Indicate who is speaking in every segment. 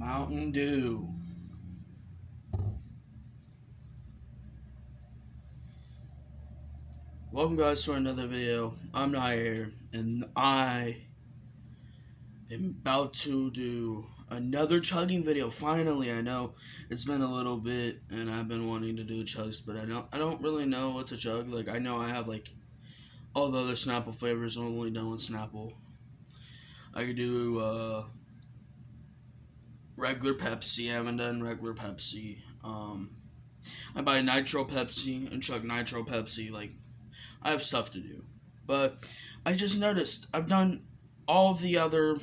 Speaker 1: Mountain Dew. Welcome guys to another video. I'm Nair and I am about to do another chugging video. Finally, I know it's been a little bit and I've been wanting to do chugs, but I don't really know what to chug. Like I know I have like all the other Snapple flavors. I'm only done with Snapple. I could do regular Pepsi. I haven't done regular Pepsi. I buy Nitro Pepsi and chug Nitro Pepsi. Like I have stuff to do. But I just noticed I've done all of the other,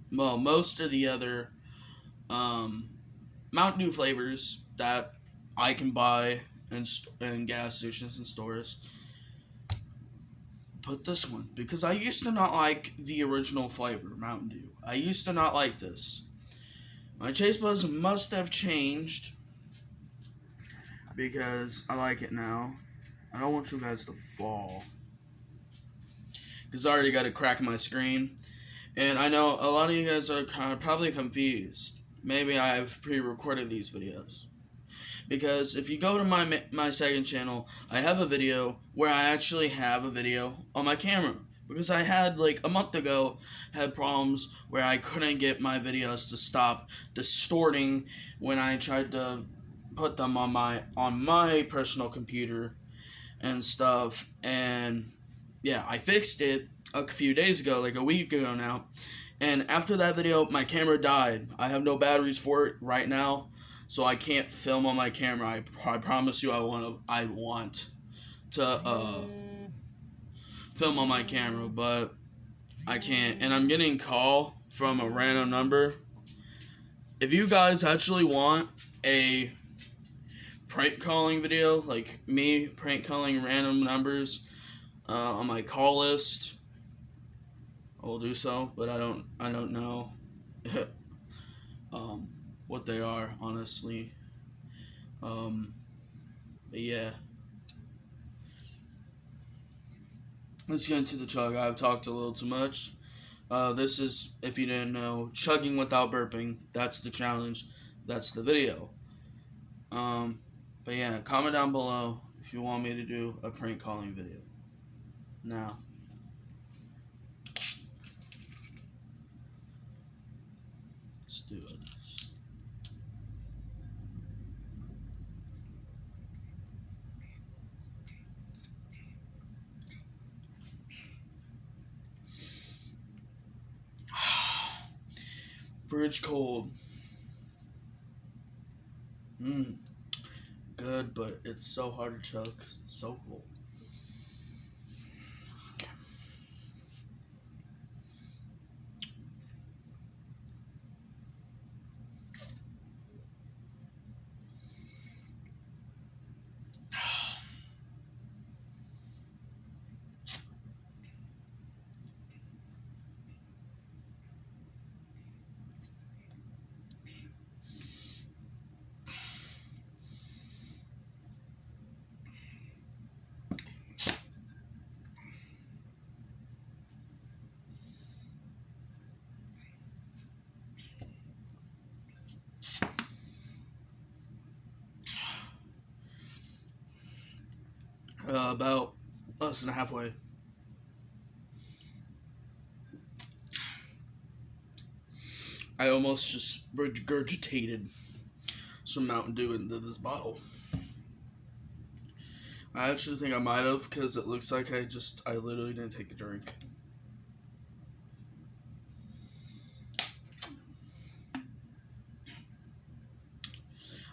Speaker 1: well, most of the other Mountain Dew flavors that I can buy in gas stations and stores. But this one, because I used to not like the original flavor, Mountain Dew. I used to not like this. My taste buds must have changed because I like it now. I don't want you guys to fall because I already got a crack in my screen, and I know a lot of you guys are probably confused. Maybe I've pre-recorded these videos because if you go to my second channel, I have a video where I actually have a video on my camera because I had like a month ago had problems where I couldn't get my videos to stop distorting when I tried to put them on my personal computer and stuff. And yeah, I fixed it a few days ago, like a week ago now, and after that video my camera died. I have no batteries for it right now, so I can't film on my camera. I promise you I want to film on my camera, but I can't, and I'm getting a call from a random number. If you guys actually want a prank calling video, like me prank calling random numbers on my call list, I will do so, but I don't know what they are, honestly. But yeah, let's get into the chug. I've talked a little too much. This is, if you didn't know, chugging without burping. That's the challenge. That's the video. But yeah, comment down below if you want me to do a prank calling video. Now, let's do this. Fridge cold. Good, but it's so hard to chug. It's so cold. About less than halfway. I almost just regurgitated some Mountain Dew into this bottle. I actually think I might have, because it looks like I literally didn't take a drink.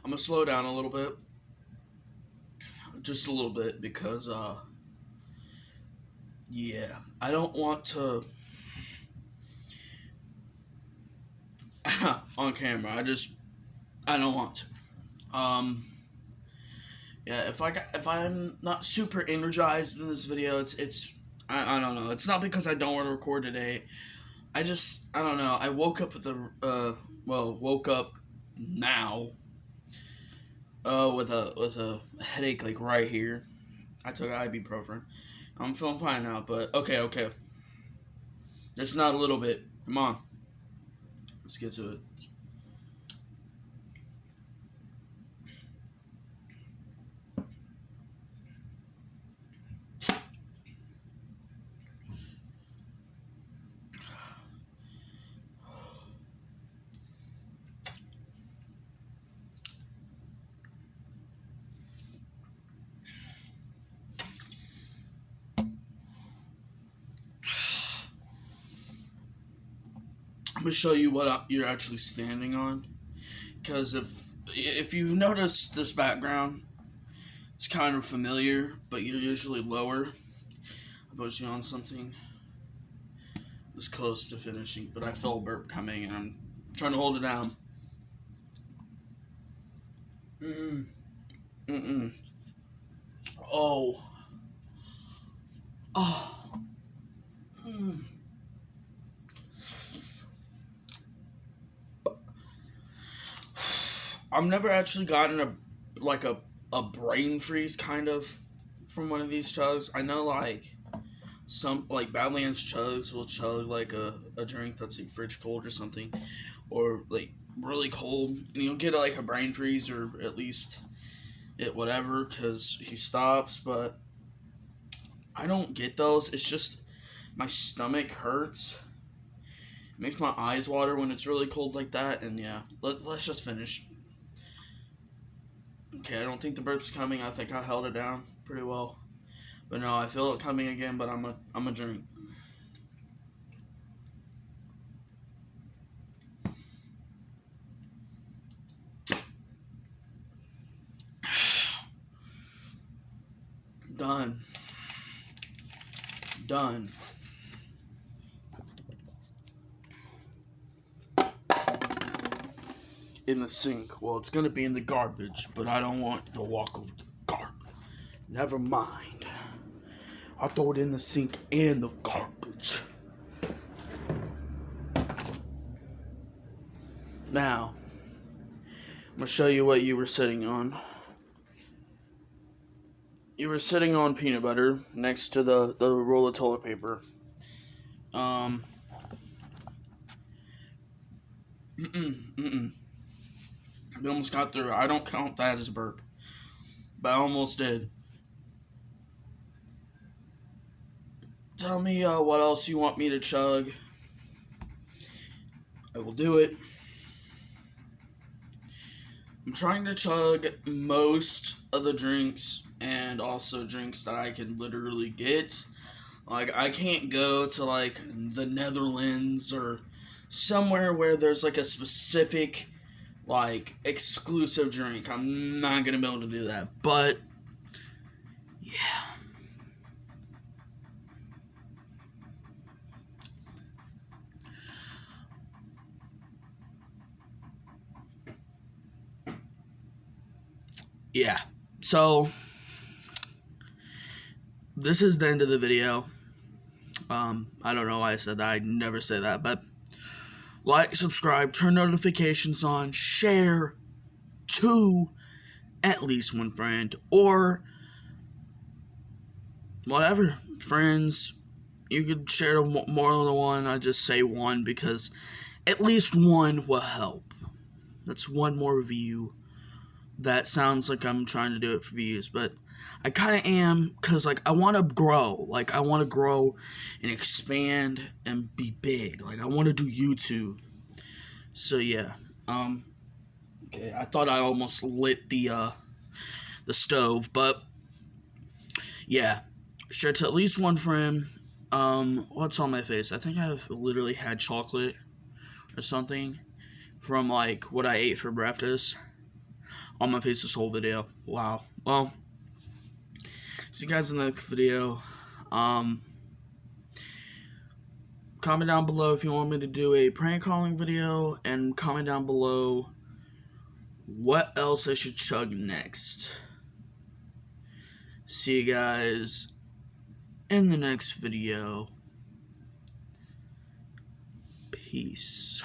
Speaker 1: I'm gonna slow down a little bit. Just a little bit, because, yeah, I don't want to, on camera, I don't want to. Yeah, if I'm not super energized in this video, I don't know. It's not because I don't want to record today. I don't know. I woke up with woke up now, with a headache, like right here. I took ibuprofen. I'm feeling fine now, but okay. That's not a little bit. Come on. Let's get to it. me show you what you're actually standing on. Because if you notice this background, it's kind of familiar, but you're usually lower. I put you on something this close to finishing, but I feel a burp coming, and I'm trying to hold it down. Oh. Oh. I've never actually gotten a brain freeze kind of from one of these chugs. I know some Badlands chugs will chug like a drink that's like fridge cold or something, or like really cold, and you'll get like a brain freeze or at least whatever because he stops. But I don't get those. It's just my stomach hurts. It makes my eyes water when it's really cold like that. And yeah, let's just finish. Okay, I don't think the burp's coming. I think I held it down pretty well. But no, I feel it coming again, but I'm a drink. Done. In the sink. Well, it's gonna be in the garbage, but I don't want to walk over to the garbage. Never mind. I'll throw it in the sink and the garbage. Now, I'm gonna show you what you were sitting on. You were sitting on peanut butter next to the roll of toilet paper. I almost got through. I don't count that as a burp, but I almost did. Tell me what else you want me to chug. I will do it. I'm trying to chug most of the drinks and also drinks that I can literally get. Like, I can't go to like the Netherlands or somewhere where there's like a specific like exclusive drink. I'm not gonna be able to do that. But yeah. Yeah. So this is the end of the video. I don't know why I said that. I never say that, but like, subscribe, turn notifications on, share to at least one friend, or whatever, friends. You could share to more than one. I just say one because at least one will help. That's one more view. That sounds like I'm trying to do it for views, but I kind of am, because like I want to grow. Like, I want to grow and expand and be big. Like, I want to do YouTube. So yeah. Okay, I thought I almost lit the stove, but yeah. Share to at least one friend. What's on my face? I think I've literally had chocolate or something from like what I ate for breakfast on my face this whole video. Wow. Well, see you guys in the next video. Comment down below if you want me to do a prank calling video, and comment down below what else I should chug next. See you guys in the next video. Peace.